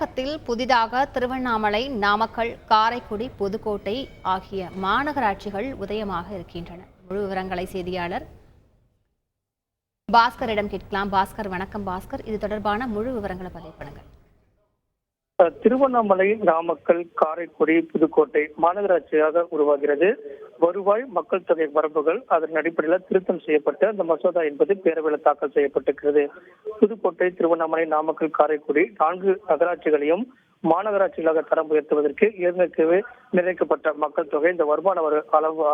தமிழகத்தில் புதிதாக திருவண்ணாமலை, நாமக்கல், காரைக்குடி, புதுக்கோட்டை ஆகிய மாநகராட்சிகள் உதயமாக இருக்கின்றன. முழு விவரங்களை செய்தியாளர் பாஸ்கரிடம் கேட்கலாம். பாஸ்கர், வணக்கம். பாஸ்கர், இது தொடர்பான முழு விவரங்களை பதிவு பண்ணுங்க. திருவண்ணாமலை, நாமக்கல், காரைக்குடி, புதுக்கோட்டை மாநகராட்சியாக உருவாகிறது. வருவாய், மக்கள் தொகை வரம்புகள் அதன் அடிப்படையில் திருத்தம் செய்யப்பட்டு அந்த மசோதா என்பது பேரவையில் தாக்கல் செய்யப்பட்டிருக்கிறது. புதுக்கோட்டை, திருவண்ணாமலை, நாமக்கல், காரைக்குடி 4 நகராட்சிகளையும் மாநகராட்சிகளாக தரம் உயர்த்துவதற்கு ஏற்கனவே நிர்ணயிக்கப்பட்ட மக்கள் தொகை, இந்த வருமான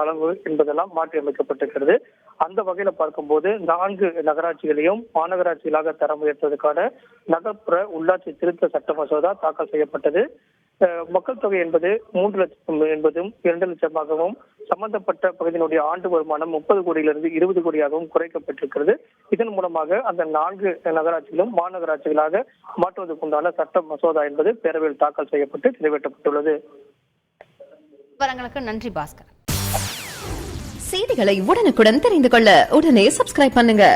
அளவு என்பதெல்லாம் மாற்றி அமைக்கப்பட்டிருக்கிறது. அந்த வகையில பார்க்கும்போது 4 நகராட்சிகளையும் மாநகராட்சிகளாக தரம் உயர்த்துவதற்கான நகர்ப்புற உள்ளாட்சி திருத்த சட்ட மசோதா தாக்கல் செய்யப்பட்டது. மக்கள் தொகை என்பது 3 லட்சம் என்பதும் 2 லட்சமாகவும், சம்பந்தப்பட்ட பகுதியினுடைய ஆண்டு வருமானம் 30 கோடியிலிருந்து 20 கோடியாகவும் குறைக்கப்பட்டிருக்கிறது. இதன் மூலமாக அந்த 4 நகராட்சிகளும் மாநகராட்சிகளாக மாற்றுவதற்குண்டான சட்ட மசோதா என்பது பேரவையில் தாக்கல் செய்யப்பட்டு நிறைவேற்றப்பட்டுள்ளது. விவரங்களுக்கு நன்றி பாஸ்கர். செய்திகளை உடனுக்குடன் தெரிந்து கொள்ள உடனே சப்ஸ்கிரைப் பண்ணுங்க.